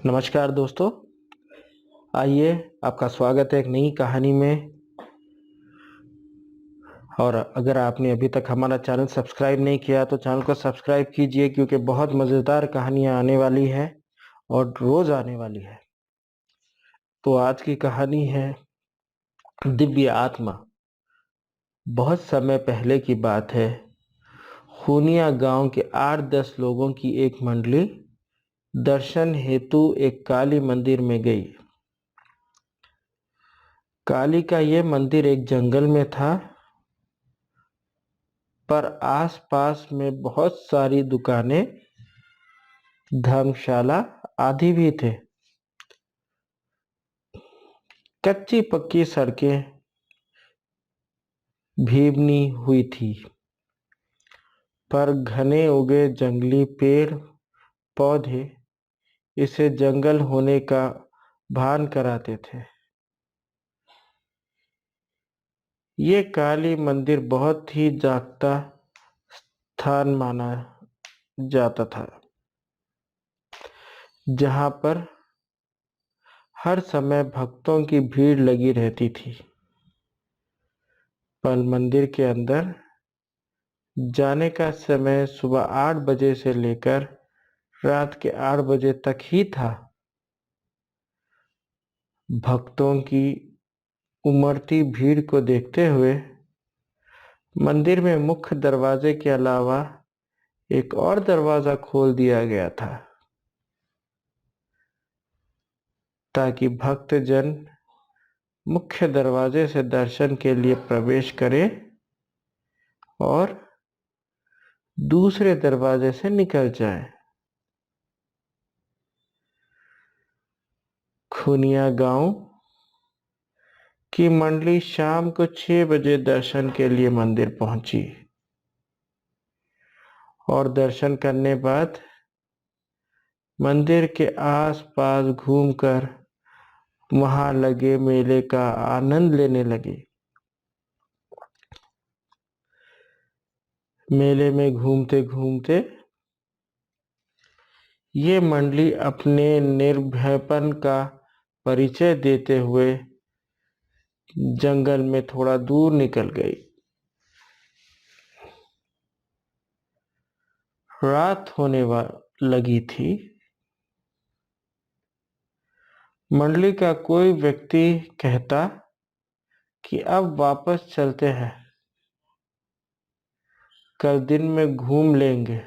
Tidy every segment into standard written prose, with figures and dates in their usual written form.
नमस्कार दोस्तों, आइए आपका स्वागत है एक नई कहानी में। और अगर आपने अभी तक हमारा चैनल सब्सक्राइब नहीं किया तो चैनल को सब्सक्राइब कीजिए, क्योंकि बहुत मज़ेदार कहानियाँ आने वाली है और रोज़ आने वाली है। तो आज की कहानी है दिव्य आत्मा। बहुत समय पहले की बात है। खूनिया गांव के 8-10 लोगों की एक मंडली दर्शन हेतु एक काली मंदिर में गई। काली का यह मंदिर एक जंगल में था, पर आसपास में बहुत सारी दुकानें, धर्मशाला आदि भी थे। कच्ची पक्की सड़कें भीबनी हुई थी, पर घने उगे जंगली पेड़ पौधे इसे जंगल होने का भान कराते थे। ये काली मंदिर बहुत ही जागता स्थान माना जाता था, जहाँ पर हर समय भक्तों की भीड़ लगी रहती थी। पर मंदिर के अंदर जाने का समय सुबह 8 बजे से लेकर रात के 8 बजे तक ही था। भक्तों की उमड़ती भीड़ को देखते हुए मंदिर में मुख्य दरवाजे के अलावा एक और दरवाजा खोल दिया गया था, ताकि भक्तजन मुख्य दरवाजे से दर्शन के लिए प्रवेश करें और दूसरे दरवाजे से निकल जाएं। खूनिया गांव की मंडली शाम को 6 बजे दर्शन के लिए मंदिर पहुंची और दर्शन करने बाद मंदिर के आसपास घूमकर वहां लगे मेले का आनंद लेने लगे। मेले में घूमते घूमते ये मंडली अपने निर्भयपन का परिचय देते हुए जंगल में थोड़ा दूर निकल गई। रात होने लगी थी। मंडली का कोई व्यक्ति कहता कि अब वापस चलते हैं, कल दिन में घूम लेंगे।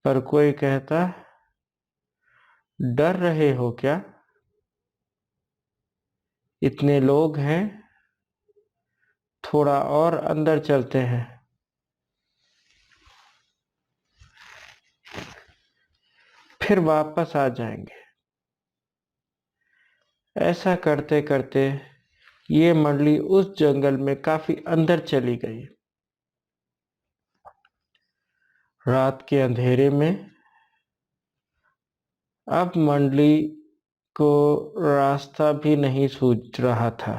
पर कोई कहता, डर रहे हो क्या? इतने लोग हैं, थोड़ा और अंदर चलते हैं। फिर वापस आ जाएंगे। ऐसा करते करते ये मंडली उस जंगल में काफी अंदर चली गई। रात के अंधेरे में अब मंडली को रास्ता भी नहीं सूझ रहा था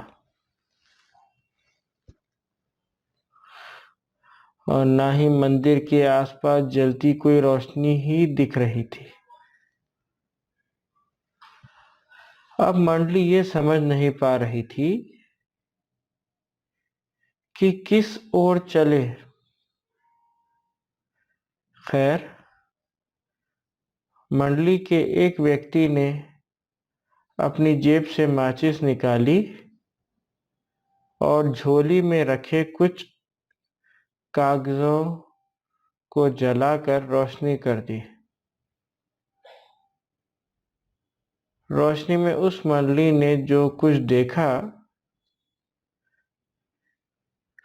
और ना ही मंदिर के आसपास जलती कोई रोशनी ही दिख रही थी। अब मंडली ये समझ नहीं पा रही थी कि किस ओर चले। खैर, मंडली के एक व्यक्ति ने अपनी जेब से माचिस निकाली और झोली में रखे कुछ कागजों को जलाकर रोशनी कर दी। रोशनी में उस मंडली ने जो कुछ देखा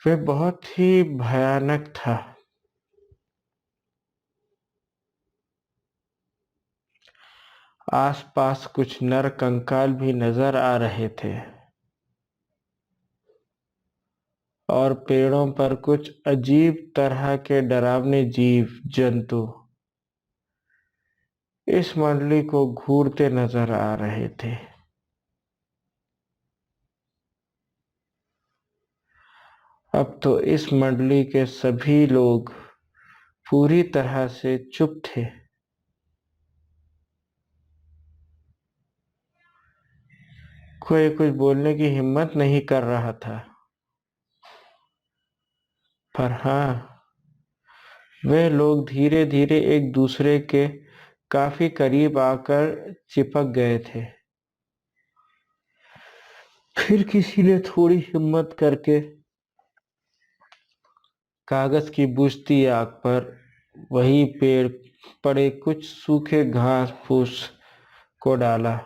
वह बहुत ही भयानक था। आसपास कुछ नर कंकाल भी नजर आ रहे थे और पेड़ों पर कुछ अजीब तरह के डरावने जीव जंतु इस मंडली को घूरते नजर आ रहे थे। अब तो इस मंडली के सभी लोग पूरी तरह से चुप थे। कोई कुछ बोलने की हिम्मत नहीं कर रहा था। पर हाँ, वे लोग धीरे धीरे एक दूसरे के काफी करीब आकर चिपक गए थे। फिर किसी ने थोड़ी हिम्मत करके कागज की बुझती आग पर वही पेड़ पड़े कुछ सूखे घास फूस को डाला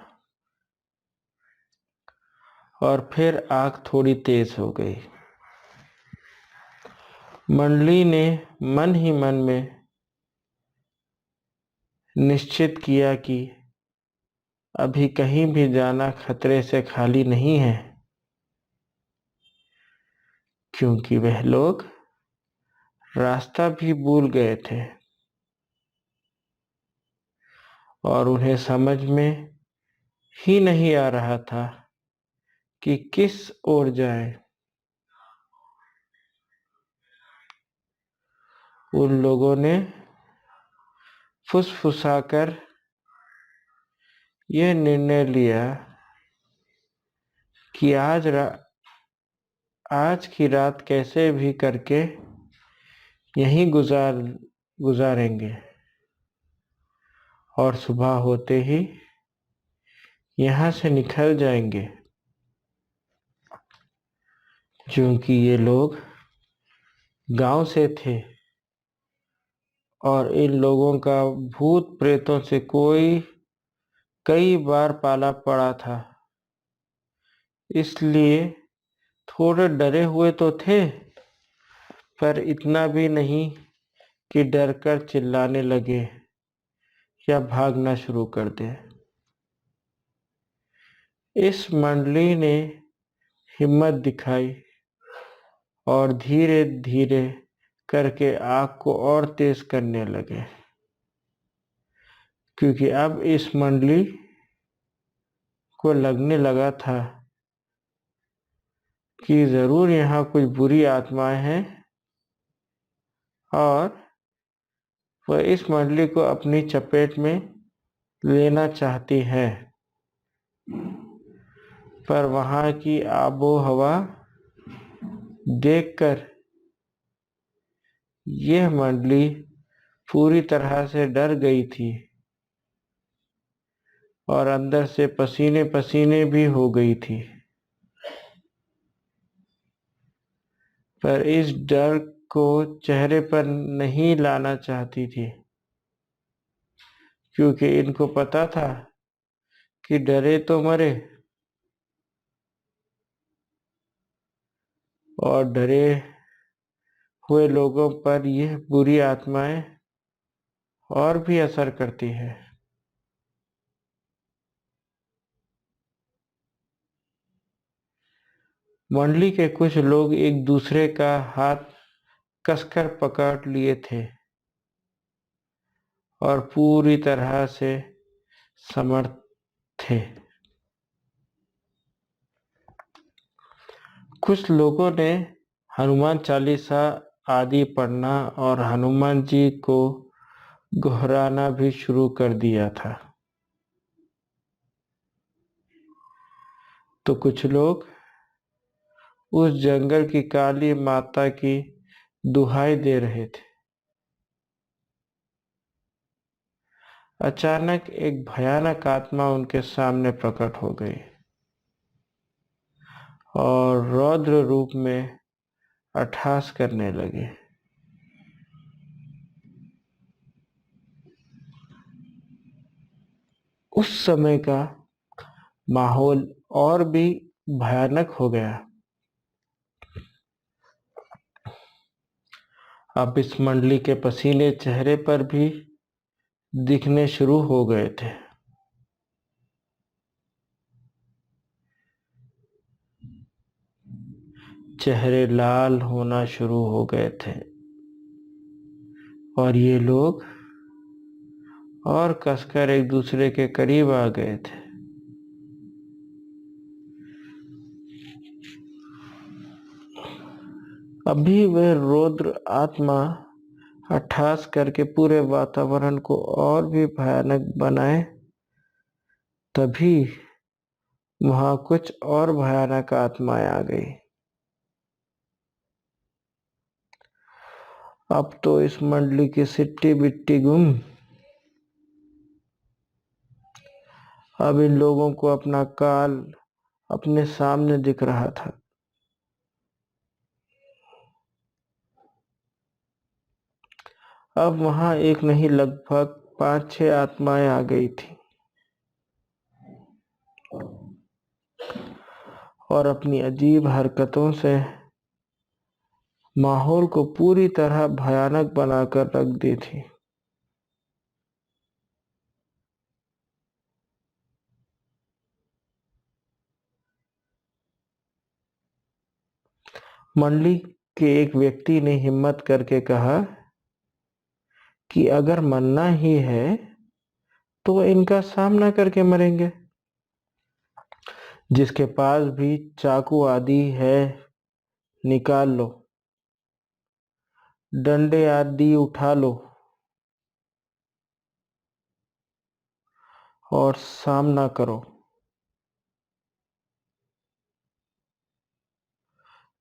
और फिर आग थोड़ी तेज हो गई। मंडली ने मन ही मन में निश्चित किया कि अभी कहीं भी जाना खतरे से खाली नहीं है, क्योंकि वह लोग रास्ता भी भूल गए थे और उन्हें समझ में ही नहीं आ रहा था कि किस ओर जाए। उन लोगों ने फुसफुसाकर यह निर्णय लिया कि आज की रात कैसे भी करके यहीं गुजारेंगे और सुबह होते ही यहाँ से निकल जाएंगे, क्योंकि ये लोग गांव से थे और इन लोगों का भूत प्रेतों से कई बार पाला पड़ा था। इसलिए थोड़े डरे हुए तो थे, पर इतना भी नहीं कि डर कर चिल्लाने लगे या भागना शुरू कर दे। इस मंडली ने हिम्मत दिखाई और धीरे धीरे करके आग को और तेज करने लगे, क्योंकि अब इस मंडली को लगने लगा था कि जरूर यहाँ कुछ बुरी आत्माएं हैं और वह इस मंडली को अपनी चपेट में लेना चाहती है। पर वहां की आबो हवा देखकर यह मंडली पूरी तरह से डर गई थी और अंदर से पसीने पसीने भी हो गई थी। पर इस डर को चेहरे पर नहीं लाना चाहती थी, क्योंकि इनको पता था कि डरे तो मरे और डरे हुए लोगों पर यह बुरी आत्माएं और भी असर करती है। मंडली के कुछ लोग एक दूसरे का हाथ कसकर पकड़ लिए थे और पूरी तरह से समर्थ थे। कुछ लोगों ने हनुमान चालीसा आदि पढ़ना और हनुमान जी को दोहराना भी शुरू कर दिया था। तो कुछ लोग उस जंगल की काली माता की दुहाई दे रहे थे। अचानक एक भयानक आत्मा उनके सामने प्रकट हो गई और रौद्र रूप में अट्टहास करने लगे। उस समय का माहौल और भी भयानक हो गया। अब इस मंडली के पसीने चेहरे पर भी दिखने शुरू हो गए थे। चेहरे लाल होना शुरू हो गए थे और ये लोग और कसकर एक दूसरे के करीब आ गए थे। अभी वह रौद्र आत्मा अट्टहास करके पूरे वातावरण को और भी भयानक बनाए, तभी वहां कुछ और भयानक आत्माएं आ गई। अब तो इस मंडली की सिट्टी बिट्टी गुम। अब इन लोगों को अपना काल अपने सामने दिख रहा था। अब वहां एक नहीं लगभग 5-6 आत्माएं आ गई थी और अपनी अजीब हरकतों से माहौल को पूरी तरह भयानक बनाकर रख दी थी। मंडली के एक व्यक्ति ने हिम्मत करके कहा कि अगर मरना ही है तो इनका सामना करके मरेंगे। जिसके पास भी चाकू आदि है निकाल लो, डंडे आदि उठा लो और सामना करो।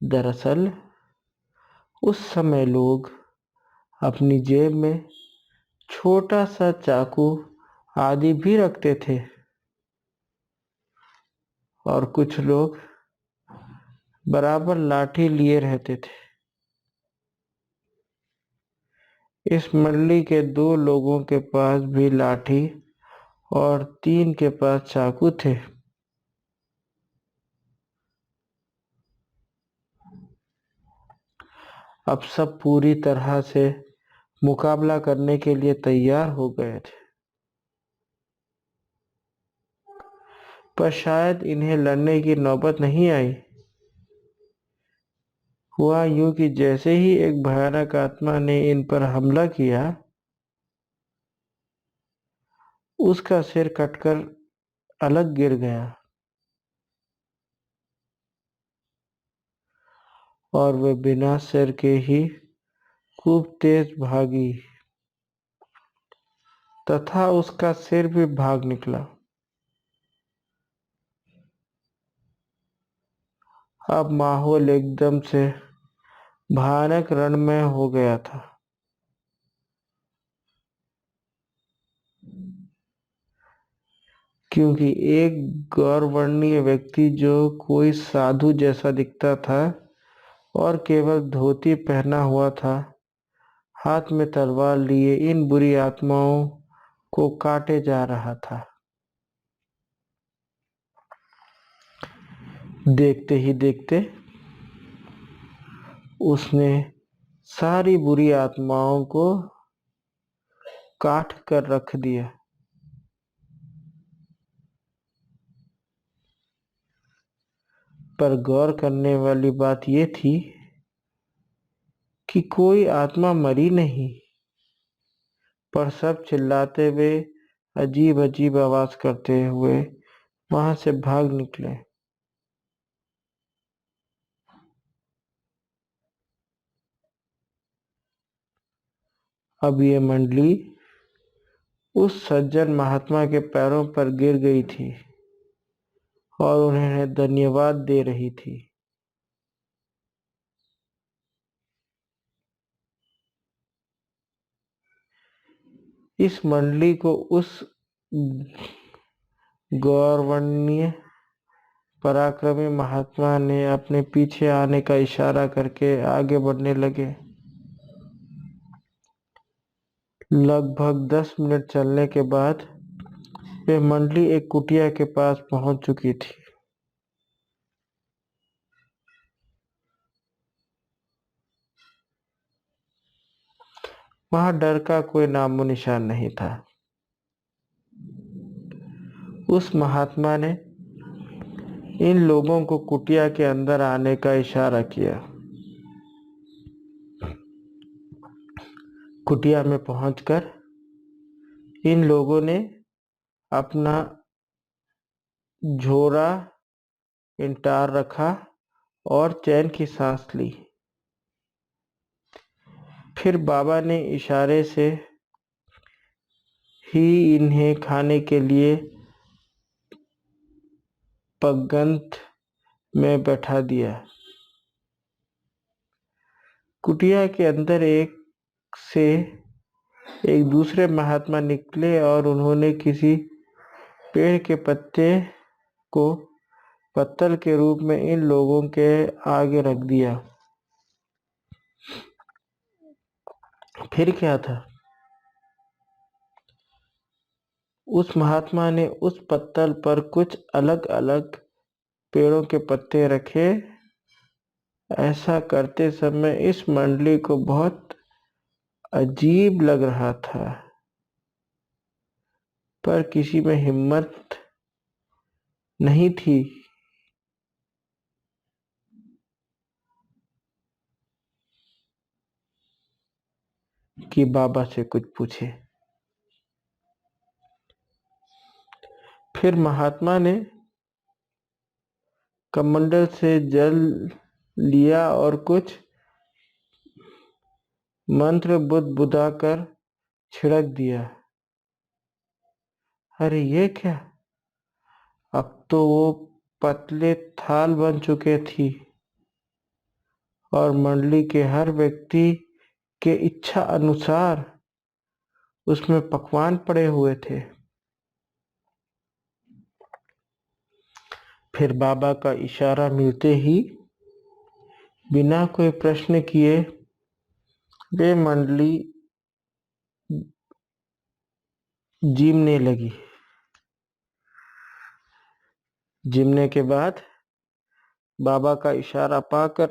दरअसल उस समय लोग अपनी जेब में छोटा सा चाकू आदि भी रखते थे और कुछ लोग बराबर लाठी लिए रहते थे। इस मंडली के 2 लोगों के पास भी लाठी और 3 के पास चाकू थे। अब सब पूरी तरह से मुकाबला करने के लिए तैयार हो गए थे, पर शायद इन्हें लड़ने की नौबत नहीं आई। हुआ यूं कि जैसे ही एक भयानक आत्मा ने इन पर हमला किया, उसका सिर कटकर अलग गिर गया और वे बिना सिर के ही खूब तेज भागी तथा उसका सिर भी भाग निकला। अब माहौल एकदम से भयानक रणमय हो गया था। क्योंकि एक गौरवर्णीय व्यक्ति जो कोई साधु जैसा दिखता था और केवल धोती पहना हुआ था, हाथ में तलवार लिए इन बुरी आत्माओं को काटे जा रहा था। देखते ही देखते उसने सारी बुरी आत्माओं को काट कर रख दिया। पर गौर करने वाली बात यह थी कि कोई आत्मा मरी नहीं, पर सब चिल्लाते हुए अजीब अजीब आवाज करते हुए वहां से भाग निकले। अब ये मंडली उस सज्जन महात्मा के पैरों पर गिर गई थी और उन्हें धन्यवाद दे रही थी। इस मंडली को उस गौरवनीय पराक्रमी महात्मा ने अपने पीछे आने का इशारा करके आगे बढ़ने लगे। लगभग 10 मिनट चलने के बाद वे मंडली एक कुटिया के पास पहुंच चुकी थी। वहां डर का कोई नामो निशान नहीं था। उस महात्मा ने इन लोगों को कुटिया के अंदर आने का इशारा किया। कुटिया में पहुंचकर इन लोगों ने अपना झोरा इंटार रखा और चैन की सांस ली। फिर बाबा ने इशारे से ही इन्हें खाने के लिए पगंत में बैठा दिया। कुटिया के अंदर एक से एक दूसरे महात्मा निकले और उन्होंने किसी पेड़ के पत्ते को पत्तल के रूप में इन लोगों के आगे रख दिया। फिर क्या था? उस महात्मा ने उस पत्तल पर कुछ अलग अलग पेड़ों के पत्ते रखे। ऐसा करते समय इस मंडली को बहुत अजीब लग रहा था, पर किसी में हिम्मत नहीं थी कि बाबा से कुछ पूछे। फिर महात्मा ने कमंडल से जल लिया और कुछ मंत्र बुदबुदाकर छिड़क दिया। अरे ये क्या? अब तो वो पतले थाल बन चुके थी और मंडली के हर व्यक्ति के इच्छा अनुसार उसमें पकवान पड़े हुए थे। फिर बाबा का इशारा मिलते ही बिना कोई प्रश्न किए वे मंडली जिमने लगी। जिमने के बाद बाबा का इशारा पाकर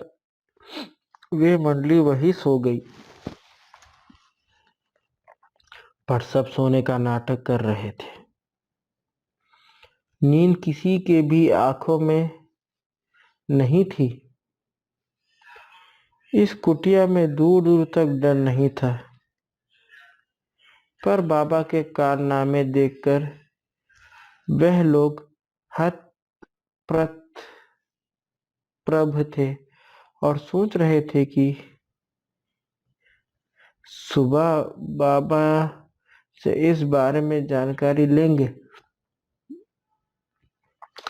वे मंडली वही सो गई। पर सब सोने का नाटक कर रहे थे। नींद किसी के भी आंखों में नहीं थी। इस कुटिया में दूर दूर तक डर नहीं था, पर बाबा के कारनामे देखकर वह लोग हतप्रभ थे और सोच रहे थे कि सुबह बाबा से इस बारे में जानकारी लेंगे।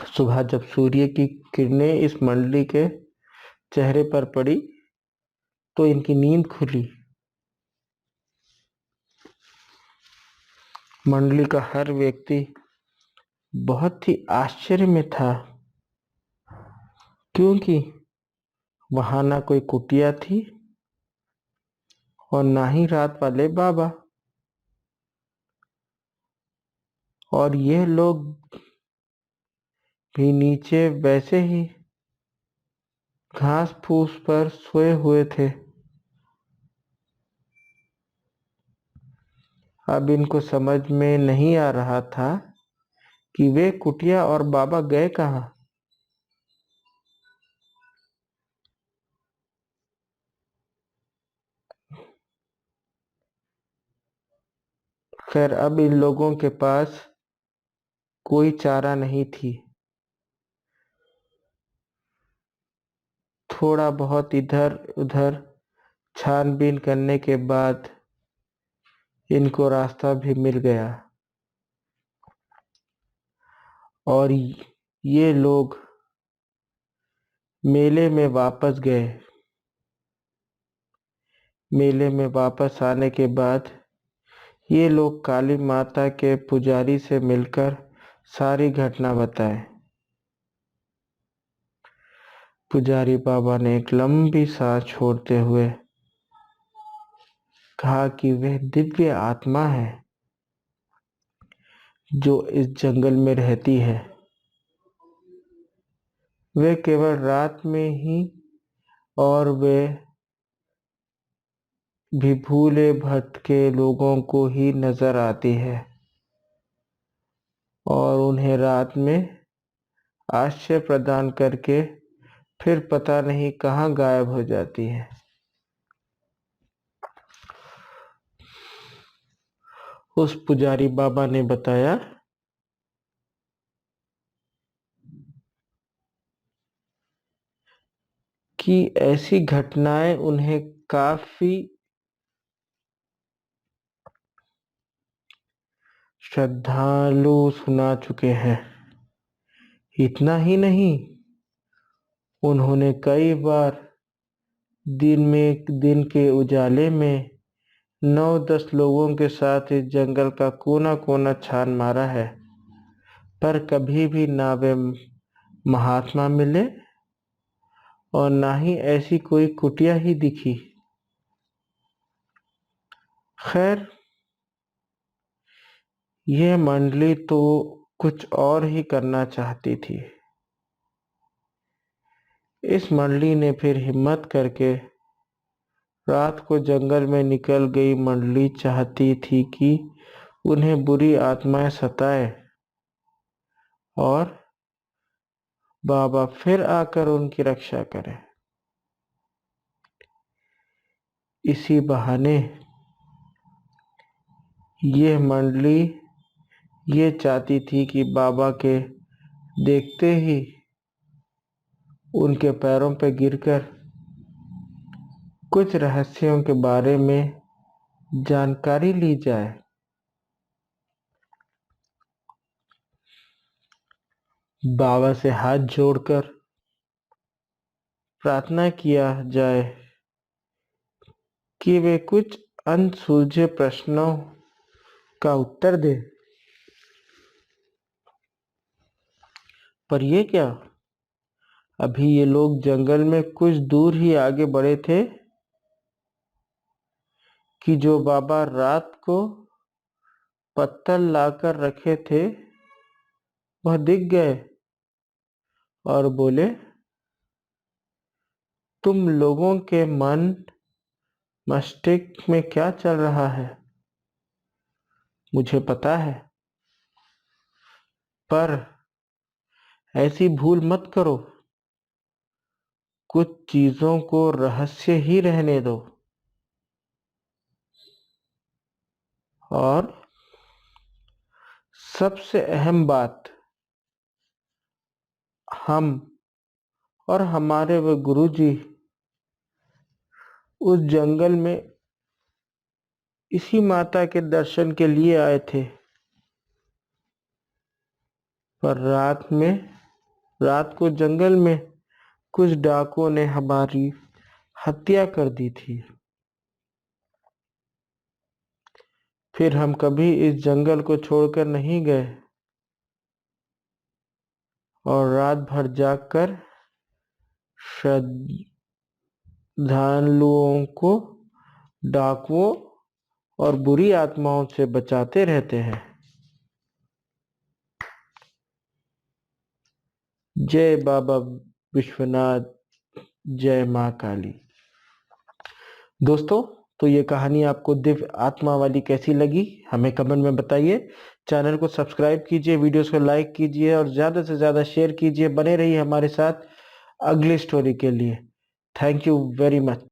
सुबह जब सूर्य की किरणें इस मंडली के चेहरे पर पड़ी तो इनकी नींद खुली। मंडली का हर व्यक्ति बहुत ही आश्चर्य में था, क्योंकि वहां ना कोई कुटिया थी और ना ही रात वाले बाबा। और ये लोग भी नीचे वैसे ही घास फूस पर सोए हुए थे। अब इनको समझ में नहीं आ रहा था कि वे कुटिया और बाबा गए कहाँ। खैर, अब इन लोगों के पास कोई चारा नहीं थी। थोड़ा बहुत इधर उधर छानबीन करने के बाद इनको रास्ता भी मिल गया और ये लोग मेले में वापस गए। मेले में वापस आने के बाद ये लोग काली माता के पुजारी से मिलकर सारी घटना बताए। पुजारी बाबा ने एक लंबी सांस छोड़ते हुए कहा कि वह दिव्य आत्मा है जो इस जंगल में रहती है। वे केवल रात में ही और वे भी भूले भटके लोगों को ही नजर आती है और उन्हें रात में आश्रय प्रदान करके फिर पता नहीं कहाँ गायब हो जाती है। उस पुजारी बाबा ने बताया कि ऐसी घटनाएं उन्हें काफी श्रद्धालु सुना चुके हैं। इतना ही नहीं, उन्होंने कई बार दिन के उजाले में 9-10 लोगों के साथ इस जंगल का कोना कोना छान मारा है, पर कभी भी ना वे महात्मा मिले और ना ही ऐसी कोई कुटिया ही दिखी। खैर, यह मंडली तो कुछ और ही करना चाहती थी। इस मंडली ने फिर हिम्मत करके रात को जंगल में निकल गई। मंडली चाहती थी कि उन्हें बुरी आत्माएं सताए और बाबा फिर आकर उनकी रक्षा करें। इसी बहाने यह मंडली ये चाहती थी कि बाबा के देखते ही उनके पैरों पर गिरकर कुछ रहस्यों के बारे में जानकारी ली जाए। बाबा से हाथ जोड़कर प्रार्थना किया जाए कि वे कुछ अनसुलझे प्रश्नों का उत्तर दें। पर ये क्या, अभी ये लोग जंगल में कुछ दूर ही आगे बढ़े थे कि जो बाबा रात को पत्थर लाकर रखे थे वह दिख गए और बोले, तुम लोगों के मन मस्तिष्क में क्या चल रहा है मुझे पता है, पर ऐसी भूल मत करो। कुछ चीजों को रहस्य ही रहने दो और सबसे अहम बात, हम और हमारे वे गुरुजी उस जंगल में इसी माता के दर्शन के लिए आए थे, पर रात को जंगल में कुछ डाकुओं ने हमारी हत्या कर दी थी। फिर हम कभी इस जंगल को छोड़कर नहीं गए और रात भर जागकर श्रद्धालुओं को डाकुओं और बुरी आत्माओं से बचाते रहते हैं। जय बाबा विश्वनाथ, जय माँ काली। दोस्तों, तो ये कहानी आपको दिव्य आत्मा वाली कैसी लगी हमें कमेंट में बताइए। चैनल को सब्सक्राइब कीजिए, वीडियोस को लाइक कीजिए और ज़्यादा से ज़्यादा शेयर कीजिए। बने रहिए हमारे साथ अगली स्टोरी के लिए। Thank you very much.